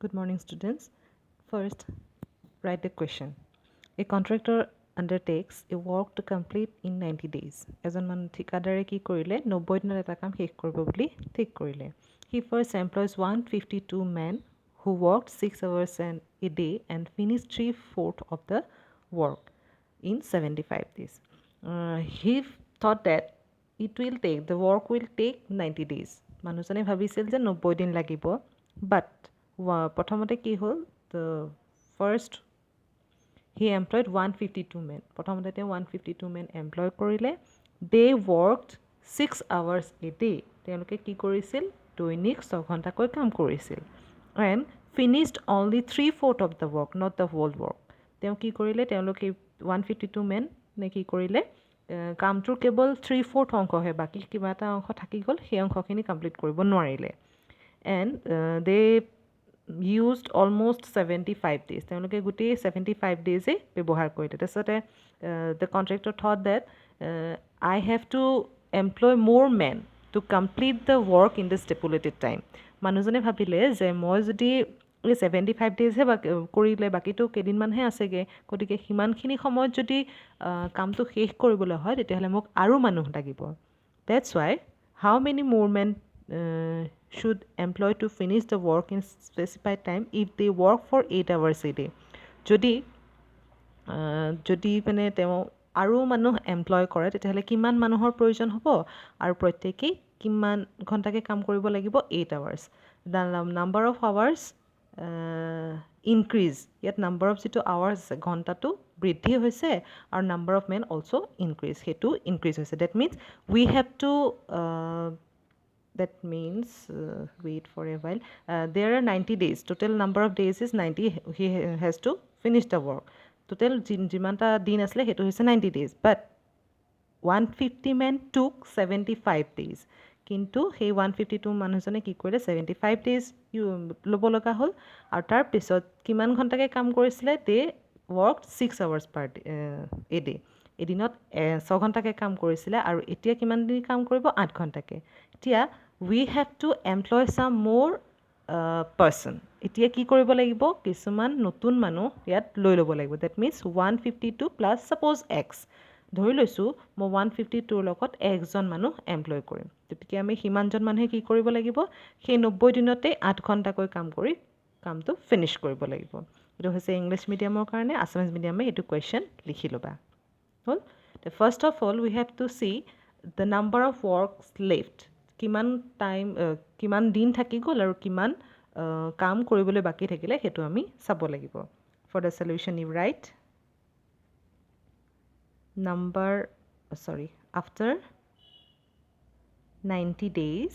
Good morning, students. First, write the question. A contractor undertakes a work to complete in 90 days. এজন মানুহ ঠিকাদাৰে কি কৰিলে 90 দিনত এটা কাম শেষ কৰিব বুলি ঠিক কৰিলে. He first employs 152 men who worked 6 hours a day and finished 3/4 of the work in 75 days. He thought that the work will take 90 days. মানুহজনে ভাবিছিল যে 90 দিন লাগিব, but প্ৰথমতে কি হ'ল, the first he employed 152 men. প্ৰথমতে তেওঁ 152 men employ কৰিলে. They worked 6 hours a day. তেওঁলোকে কি কৰিছিল, দৈনিক 6 ঘণ্টাকৈ কাম কৰিছিল. And finished only 3/4 of the work, not the whole work. তেওঁ কি কৰিলে, তেওঁলোকে 152 men নে কি কৰিলে, কামটোৰ কেৱল 3/4 অংশহে, বাকী কিবা এটা অংশ থাকি গ'ল, সেই অংশখিনি কমপ্লিট কৰিব নোৱাৰিলে. And they used almost 75 days. তেওঁলোকে গোটেই 75 days ব্যৱহাৰ কৰিলে. তাৰপিছতে the contractor thought that I have to employ more men to complete the work in the stipulated time. মানুহজনে ভাবিলে যে মই যদি এই 75 daysহে কৰিলে, বাকীটো কেইদিনমানহে আছেগৈ, গতিকে সিমানখিনি সময়ত যদি কামটো শেষ কৰিবলৈ হয় তেতিয়াহ'লে মোক আৰু মানুহ লাগিব. That's why how many more men should employ to finish the work in specified time if they work for 8 hours a day. যদি মানে তেওঁ আৰু মানুহ এমপ্লয় কৰে তেতিয়াহ'লে কিমান মানুহৰ প্ৰয়োজন হ'ব আৰু প্ৰত্যেকেই কিমান ঘণ্টাকৈ কাম কৰিব লাগিব, 8 hours. The number of hours increase. ইয়াত number of যিটো hours আছে, ঘণ্টাটো বৃদ্ধি হৈছে আৰু number of men also increase. সেইটো increase হৈছে. We have to that means wait for a while. There are 90 days. Total number of days is 90. He has to finish the work. Total যিমানটা দিন আছিলে সেইটো হৈছে 90 days. But 150 men took 75 days. কিন্তু সেই 152 মানুহজনে কি কৰিলে, 75 days ল'ব লগা হ'ল আৰু তাৰপিছত কিমান ঘণ্টাকৈ কাম কৰিছিলে, they worked 6 hours per a day. এদিনত 6 ঘণ্টাকৈ কাম কৰিছিলে আৰু এতিয়া কিমান দিন কাম কৰিব, 8 ঘণ্টাকৈ. এতিয়া we have to employ some more person. এতিয়া কি কৰিব লাগিব, কিছুমান নতুন মানুহ ইয়াত লৈ ল'ব লাগিব. That means 152 plus suppose x. ধৰি লৈছোঁ মই 152ৰ লগত একজন মানুহ এমপ্লয় কৰিম, গতিকে আমি সিমানজন মানুহে কি কৰিব লাগিব, সেই 90 দিনতে 8 ঘণ্টাকৈ কাম কৰি কামটো ফিনিছ কৰিব লাগিব. এইটো হৈছে ইংলিছ মিডিয়ামৰ কাৰণে. আছামিজ মিডিয়ামে এইটো কুৱেশ্যন লিখি ল'বা। হ'ল, first of all we have to C the number of works left. কিমান দিন থাকি গ'ল আৰু কিমান কাম কৰিবলৈ বাকী থাকিলে সেইটো আমি চাব লাগিব. For the solution you right after 90 days,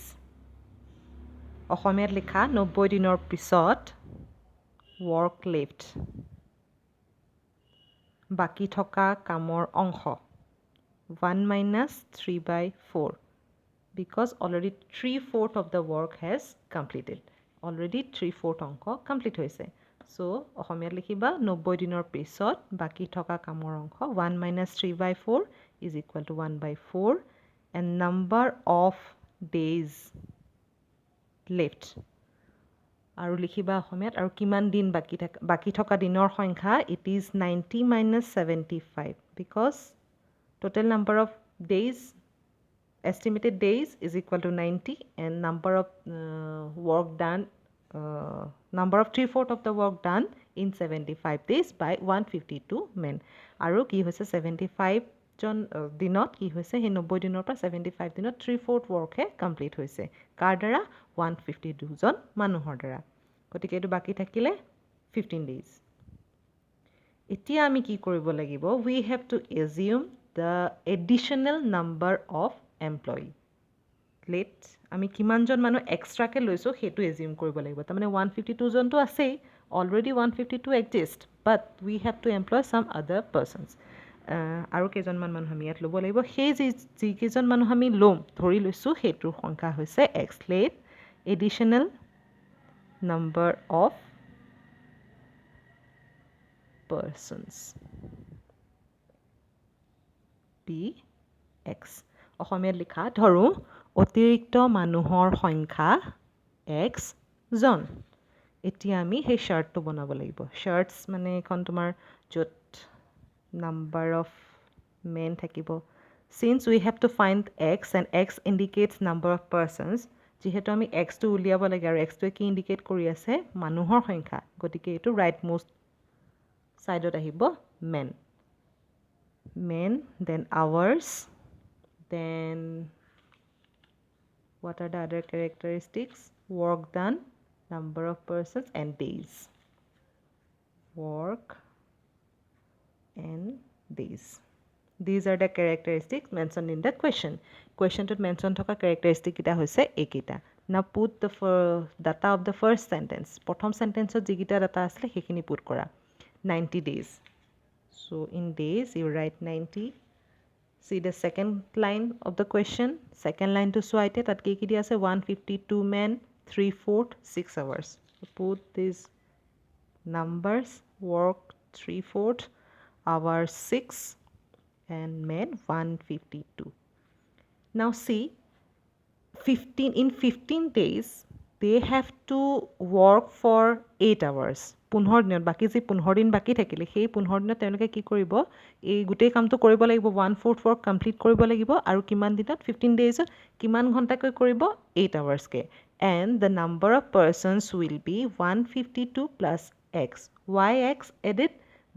অসমীয়াত লিখা 90 দিনৰ পিছত, work left, বাকী থকা কামৰ অংশ 1 minus 3/4, because already 3/4 of the work has completed. Already 3/4 অংশ কমপ্লিট হৈছে. So অসমীয়াত লিখিবা 90 দিনৰ পিছত বাকী থকা কামৰ অংশ 1 minus 3/4 is equal to 1/4, and number of days left আৰু লিখিবা অসমীয়াত আৰু কিমান দিন বাকী থকা দিনৰ সংখ্যা, it is 90 minus 75, because total number of days, estimated days is equal to 90, and number of work done, number of 3/4 of the work done in 75 days by 152 men. আৰু কি হৈছে 75 জন দিনত কি হৈছে, সেই 90 দিনৰ পৰা 75 দিনত 3/4 ৱৰ্কহে কমপ্লিট হৈছে। কাৰ দ্বাৰা, 152 জন মানুহৰ দ্বাৰা। গতিকে এইটো বাকী থাকিলে 15 days. এতিয়া আমি কি কৰিব লাগিব, we have to assume the additional number of employee. আমি কিমানজন মানুহ এক্সট্ৰাকৈ লৈছোঁ সেইটো এজিউম কৰিব লাগিব। তাৰমানে 152 জনটো আছেই, already 152 exist, but we have to employ some other persons. আৰু কেইজনমান মানুহ আমি ইয়াত ল'ব লাগিব। সেই যিকেইজন মানুহ আমি ল'ম ধৰি লৈছোঁ সেইটোৰ সংখ্যা হৈছে x. Let additional number of persons be x. অসমীয়াত লিখা ধৰোঁ অতিৰিক্ত মানুহৰ সংখ্যা x জন। এতিয়া আমি সেই চাৰ্টটো বনাব লাগিব চাৰ্টছ মানে এখন তোমাৰ য'ত নাম্বাৰ অফ মেন থাকিব since we have to find x and x indicates number of persons যিহেতু আমি xটো উলিয়াব লাগে আৰু xটোৱে কি ইণ্ডিকেট কৰি আছে মানুহৰ সংখ্যা গতিকে এইটো ৰাইট মোষ্ট ছাইডত আহিব man then hours then what are the other characteristics work done number of persons and days work and days these are the characteristics mentioned in the question to mention thoka characteristic kita hoise ekita now put the data of the first sentence prothom sentence ot jigita data asle hekhini put kora 90 days so in days you write 90 see the second line of the question second line to swaite tat ki dia ase 152 men 3/4 6 hours so put these numbers work 3/4 hours 6 and men 152 now see 15 days they have to work for 8 hours 15 দিনত বাকি যে 15 দিন বাকি থাকিলে সেই 15 দিনত তেওঁলোকে কি কৰিব এই গোটেই কামটো কৰিব লাগিব 1/4 work কমপ্লিট কৰিব লাগিব আৰু কিমান দিনত 15 days কিমান ঘণ্টাকৈ কৰিব 8 hours K and the number of persons will be 152 plus x why x added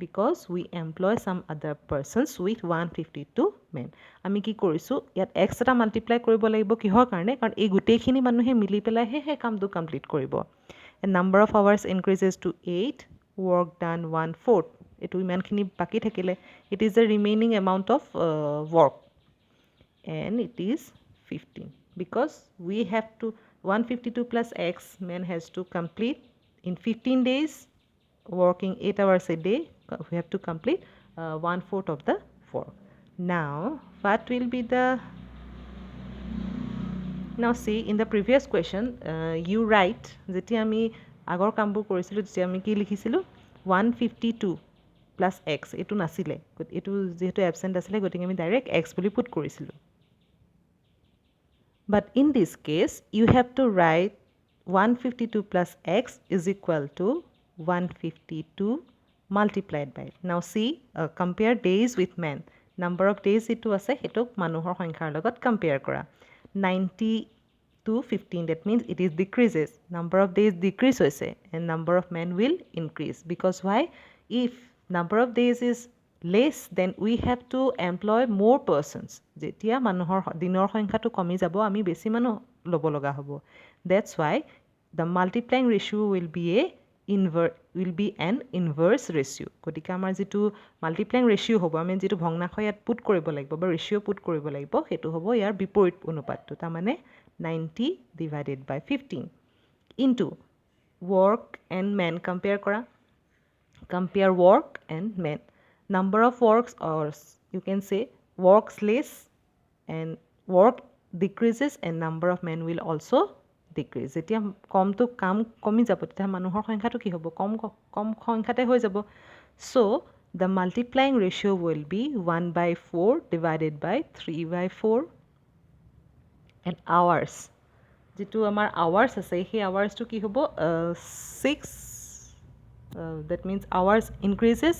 because we employ some other persons with 152 men আমি কি কৰিছো ইয়াত x এটা মাল্টিপ্লাই কৰিব লাগিব কিহৰ কাৰণে কাৰণ এই গোটেইখিনি মানুহে মিলি পেলাই হে কামটো কমপ্লিট কৰিব and number of hours increases to 8 work done 1/4 এটো ইমানখিনি বাকি থাকিলে it is the remaining amount of work and it is 15 because we have to 152 plus x man has to complete in 15 days working 8 hours a day we have to complete 1/4 of the work now what will be the now see in the previous question you write jeti ami agor kambu korisilu jeti ami ki likhisilu 152 plus x etu nasile etu jehetu absent asile gotinga ami direct x boli put korisilu but in this case you have to write 152 plus x is equal to 152 multiplied by now see compare days with men number of days etu ase hetuk manuhor সংখ্যাৰ লগত compare kora 90 to 15 that means it is decreases number of days decrease hoise and number of men will increase because why if number of days is less then we have to employ more persons jetia manuhor dinor সংখ্যা to komi jabo ami beshi manu lobo loga hobo that's why the multiplying ratio will be an inverse ratio গতিকে আমাৰ যেটো multiplying ৰেশিও হ'ব আমি যেটো ভগ্নাংশ ইয়াত put কৰিব লাগিব বা ৰেশিও পুট কৰিব লাগিব হেতু হ'ব ইয়াৰ বিপৰীত অনুপাতটো তা মানে 90 divided by 15 into work and men compare work and men number of works or you can say works less and work decreases and number of men will also decrease যেতিয়া কমটো কাম কমি যাব তেতিয়া মানুহৰ সংখ্যাটো কি হ'ব কম সংখ্যাতে হৈ যাব so the multiplying ratio will be 1/4 divided by 3/4 and hours যেটো আমাৰ hours আছে সেই hours to কি হ'ব 6 that means hours increases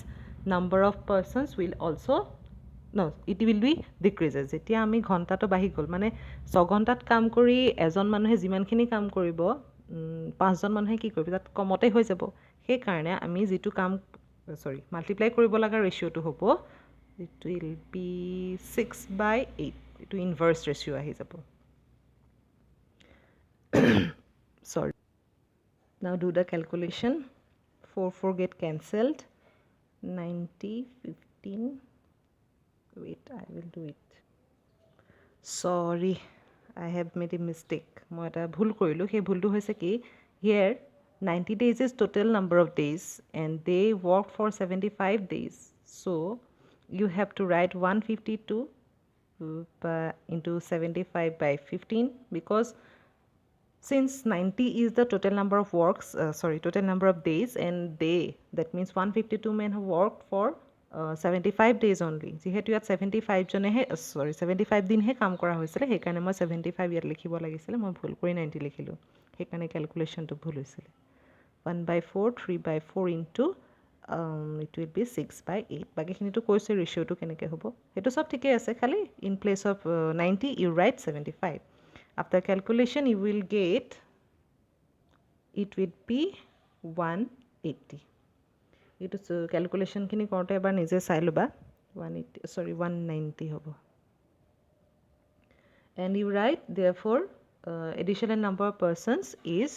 number of persons will also no it will be decreases যেতিয়া আমি ঘন্টাটো বাহি গল মানে 6 ঘন্টাত কাম কৰি এজন মানুহে যিমানখিনি কাম কৰিব 5 জন মানুহে কি কৰিব তাত কমতে হৈ যাব সেই কাৰণে আমি যেটো কাম সৰি মাল্টিপ্লাই কৰিব লাগা ৰেশিওটো হ'ব it will be 6/8 to inverse ratio আহি যাব sorry now do the calculation 4 get cancelled 90 15 wait I will do it sorry I have made a mistake মই এটা ভুল কৰিলো সেই ভুলটো হৈছে কি here 90 days is total number of days and they work for 75 days so you have to write 152 into 75 by 15 because since 90 is the total number of total number of days and that means 152 men have worked for 75 days only যেহেতু ইয়াত 75 জনেহে 75 দিনহে কাম কৰা হৈছিল সেই কাৰণে মই 75 ইয়াত লিখিব লাগিছিল মই ভুল কৰি 90 লিখিলো সেই কাৰণে ক্যালকুলেশনটো ভুল হৈছিল 1/4 3/4 into it will be 6/8 বাকীখিনিতো কৈছে ৰেচিঅ'টো কেনেকৈ হ'ব সেইটো চব ঠিকেই আছে খালি in place of 90 you write 75 after calculation you will get it will be 180 এইটো ক্যালকুলেশনখিনি কৰোঁতে এবাৰ নিজে চাই ল'বা 190 হ'ব and you write therefore additional number of persons is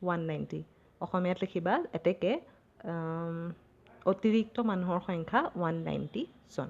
190 অসমীয়াত লিখিবা এতেকে অতিৰিক্ত মানুহৰ সংখ্যা 190 জন